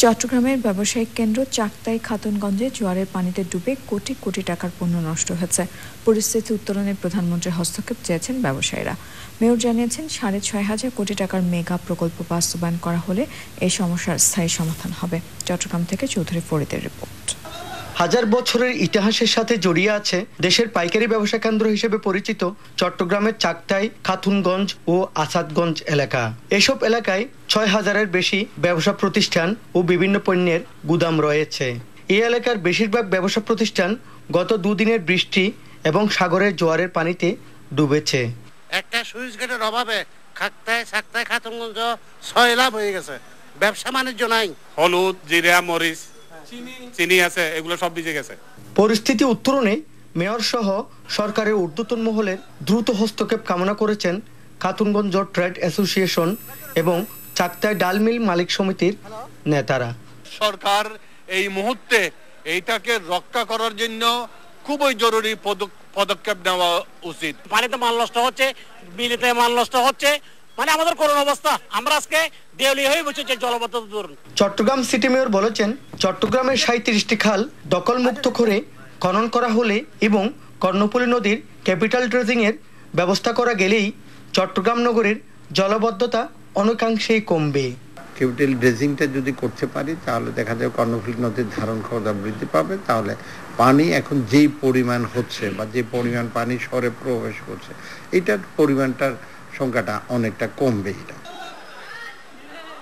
চট্টগ্রামের ব্যবসায়িক কেন্দ্র চাকতাই খাতুনগঞ্জে জোয়ারের পানিতে ডুবে কোটি কোটি টাকার পণ্য নষ্ট হয়েছে। পরিস্থিতি উত্তরণে প্রধানমন্ত্রীর হস্তক্ষেপ চেয়েছেন ব্যবসায়ীরা। মেয়র জানিয়েছেন 6,500 কোটি টাকার মেগা প্রকল্প বাস্তবায়ন করা হলে এই সমস্যার স্থায়ী সমাধান হবে। চট্টগ্রাম থেকে চৌধুরী ফরিদের রিপোর্ট। হাজার বছরের ইতিহাসের সাথে জড়িয়ে আছে দেশের পাইকারি ব্যবসা কেন্দ্র হিসেবে পরিচিত চট্টগ্রামের চাকতাই, খাতুনগঞ্জ ও আসাদগঞ্জ এলাকা। এসব এলাকায় 6,000-এর বেশি ব্যবসা প্রতিষ্ঠান ও বিভিন্ন পণ্যের গুদাম রয়েছে। এই এলাকার বেশিরভাগ ব্যবসা প্রতিষ্ঠান গত দুদিনের বৃষ্টি এবং সাগরের জোয়ারের পানিতে ডুবেছে। একটা সুইচ গেটের অভাবে চাকতাই খাতুনগঞ্জ সয়লাভ হয়ে গেছে। ব্যবসা বাণিজ্য নাই। হলুদ, জিরা, মরিচ, চিনি আছে, এগুলো সব ভিজে গেছে। পরিস্থিতি উত্তরণে মেয়র সহ সরকারের ঊর্ধ্বতন মহলের দ্রুত হস্তক্ষেপ কামনা করেছেন খাতুনগঞ্জ ট্রেড অ্যাসোসিয়েশন এবং চাকতাই ডাল মিল মালিক সমিতির নেতারা। সরকার এই মুহূর্তে এইটাকে রক্ষা করার জন্য খুবই জরুরি পদক্ষেপ নেওয়া উচিত। পানিতে মাল নষ্ট হচ্ছে, বিলেতে মাল নষ্ট হচ্ছে, মানে আমাদের করুণ অবস্থা। আমরা আজকে দেউলিয়া হয়ে বসেছি জলবদ্ধতা দূর। চট্টগ্রাম সিটি মেয়র বলেছেন, চট্টগ্রামের 37টি খাল দখলমুক্ত করে খনন করা হলে এবং কর্ণফুলী নদীর ক্যাপিটাল ড্রেজিং এর ব্যবস্থা করা গেলেই চট্টগ্রাম নগরের জলবদ্ধতা অনেকাংশেই কমবে। ক্যাপিটাল ড্রেজিংটা যদি করতে পারি তাহলে দেখা যায় কর্ণফুলী নদীর ধারণ ক্ষমতা বৃদ্ধি পাবে। তাহলে পানি এখন যেই পরিমাণ হচ্ছে বা যে পরিমাণ পানি শহরে প্রবেশ করছে, এটার পরিমাণটার সংখ্যাটা অনেকটা কমবে। এটা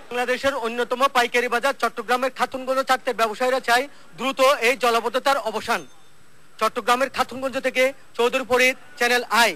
বাংলাদেশের অন্যতম পাইকারি বাজার চট্টগ্রামের খাতুনগঞ্জ চাকতাই ব্যবসায়ীরা চায় দ্রুত এই জলাবদ্ধতার অবসান। চট্টগ্রামের খাতুনগঞ্জ থেকে চৌধুরী ফরিদ, চ্যানেল আই।